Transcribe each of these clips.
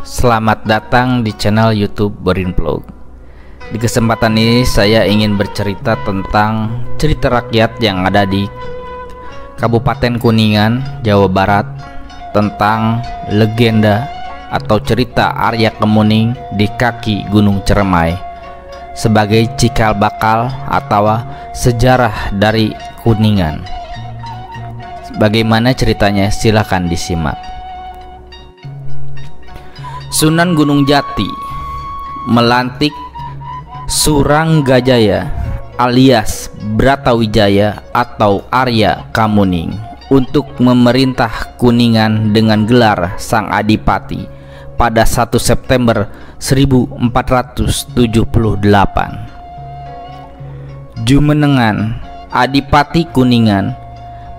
Selamat datang di channel YouTube Borin Vlog. Di kesempatan ini saya ingin bercerita tentang cerita rakyat yang ada di Kabupaten Kuningan, Jawa Barat, tentang legenda atau cerita Arya Kemuning di kaki Gunung Ciremai sebagai cikal bakal atau sejarah dari Kuningan. Bagaimana ceritanya? Silakan disimak. Sunan Gunung Jati melantik Suranggajaya alias Bratawijaya atau Arya Kemuning untuk memerintah Kuningan dengan gelar Sang Adipati pada 1 September 1478. Jumenengan Adipati Kuningan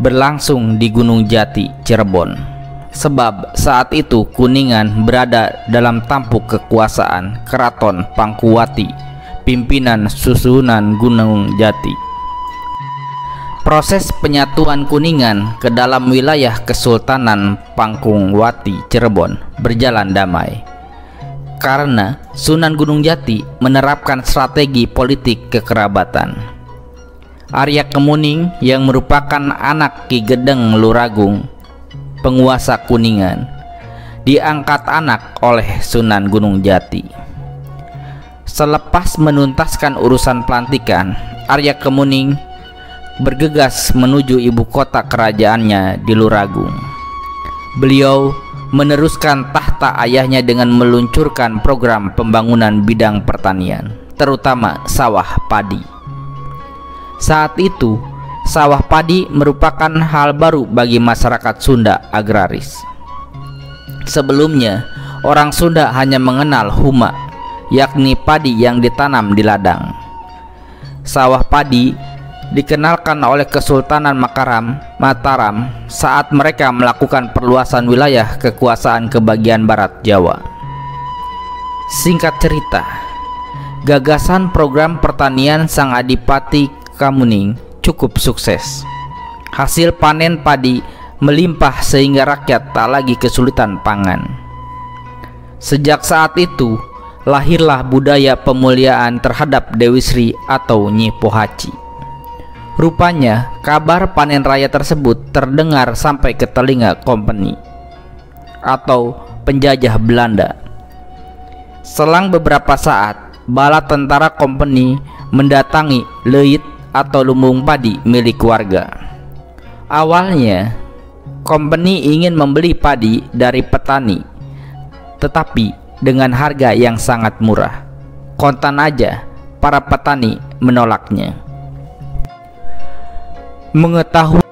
berlangsung di Gunung Jati, Cirebon, sebab saat itu Kuningan berada dalam tampuk kekuasaan Keraton Pangkuwati, pimpinan Susunan Gunung Jati. Proses penyatuan Kuningan ke dalam wilayah Kesultanan Pangkuwati Cirebon berjalan damai karena Sunan Gunung Jati menerapkan strategi politik kekerabatan. Arya Kemuning yang merupakan anak Ki Gedeng Luragung, penguasa Kuningan, diangkat anak oleh Sunan Gunung Jati. Selepas menuntaskan urusan pelantikan, Arya Kemuning bergegas menuju ibu kota kerajaannya di Luragung. Beliau meneruskan tahta ayahnya dengan meluncurkan program pembangunan bidang pertanian, terutama sawah padi. Saat itu, sawah padi merupakan hal baru bagi masyarakat Sunda agraris. Sebelumnya, orang Sunda hanya mengenal huma, yakni padi yang ditanam di ladang. Sawah padi dikenalkan oleh Kesultanan Mataram saat mereka melakukan perluasan wilayah kekuasaan ke bagian barat Jawa. Singkat cerita, gagasan program pertanian Sang Adipati Kemuning cukup sukses. Hasil panen padi melimpah sehingga rakyat tak lagi kesulitan pangan. Sejak saat itu, lahirlah budaya pemuliaan terhadap Dewi Sri atau Nyi Pohaci. Rupanya kabar panen raya tersebut terdengar sampai ke telinga kompeni atau penjajah Belanda. Selang beberapa saat, bala tentara kompeni mendatangi leit atau lumbung padi milik warga. Awalnya, kompeni ingin membeli padi dari petani, tetapi dengan harga yang sangat murah. Kontan aja, para petani menolaknya. Mengetahui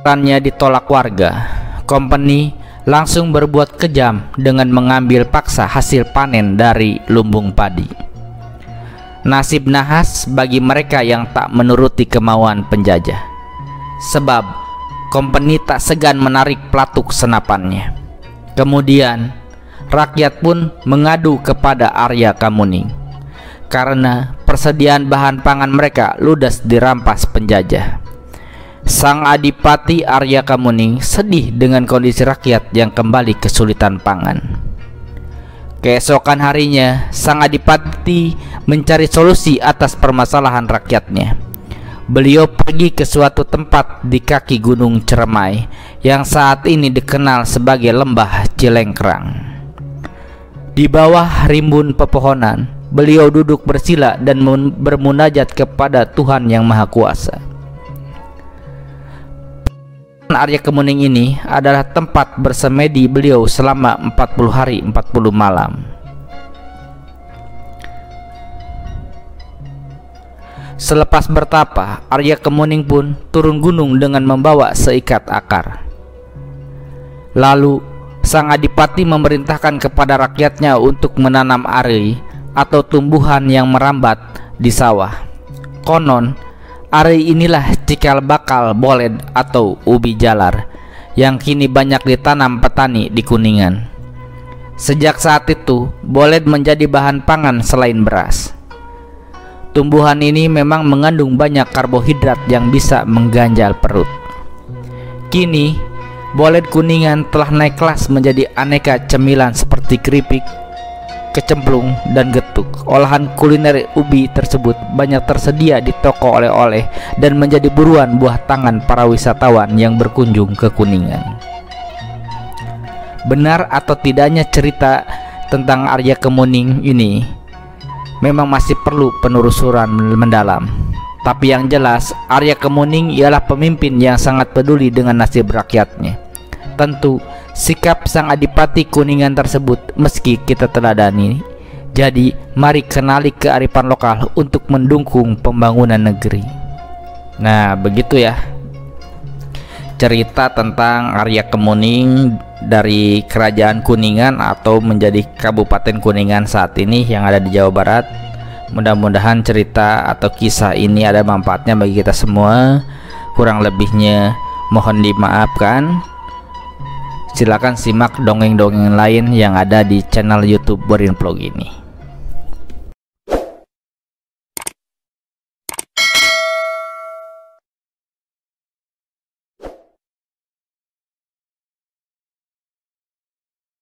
perannya ditolak warga, kompeni langsung berbuat kejam dengan mengambil paksa hasil panen dari lumbung padi. Nasib nahas bagi mereka yang tak menuruti kemauan penjajah, sebab kompeni tak segan menarik pelatuk senapannya. Kemudian rakyat pun mengadu kepada Arya Kemuning karena persediaan bahan pangan mereka ludes dirampas penjajah. Sang Adipati Arya Kemuning sedih dengan kondisi rakyat yang kembali kesulitan pangan. Keesokan harinya, Sang Adipati mencari solusi atas permasalahan rakyatnya. Beliau pergi ke suatu tempat di kaki Gunung Ciremai yang saat ini dikenal sebagai Lembah Cilengkrang. Di bawah rimbun pepohonan, beliau duduk bersila dan bermunajat kepada Tuhan Yang Maha Kuasa. Arya Kemuning ini adalah tempat bersemedi beliau selama 40 hari 40 malam. Selepas bertapa, Arya Kemuning pun turun gunung dengan membawa seikat akar. Lalu Sang Adipati memerintahkan kepada rakyatnya untuk menanam ari atau tumbuhan yang merambat di sawah. Konon ari inilah cikal bakal boled atau ubi jalar yang kini banyak ditanam petani di Kuningan. Sejak saat itu, boled menjadi bahan pangan selain beras. Tumbuhan ini memang mengandung banyak karbohidrat yang bisa mengganjal perut. Kini, boled Kuningan telah naik kelas menjadi aneka cemilan seperti seperti keripik, kecemplung, dan getuk. Olahan kuliner ubi tersebut banyak tersedia di toko oleh-oleh dan menjadi buruan buah tangan para wisatawan yang berkunjung ke Kuningan. Benar atau tidaknya cerita tentang Arya Kemuning ini memang masih perlu penelusuran mendalam. Tapi yang jelas, Arya Kemuning ialah pemimpin yang sangat peduli dengan nasib rakyatnya. Tentu, sikap sang Adipati Kuningan tersebut meski kita teladani. Jadi, mari kenali kearifan lokal untuk mendukung pembangunan negeri. Nah, begitu ya cerita tentang Arya Kemuning dari Kerajaan Kuningan atau menjadi Kabupaten Kuningan saat ini yang ada di Jawa Barat. Mudah-mudahan cerita atau kisah ini ada manfaatnya bagi kita semua. Kurang lebihnya mohon dimaafkan. Silakan simak dongeng-dongeng lain yang ada di channel YouTube Borin Vlog ini.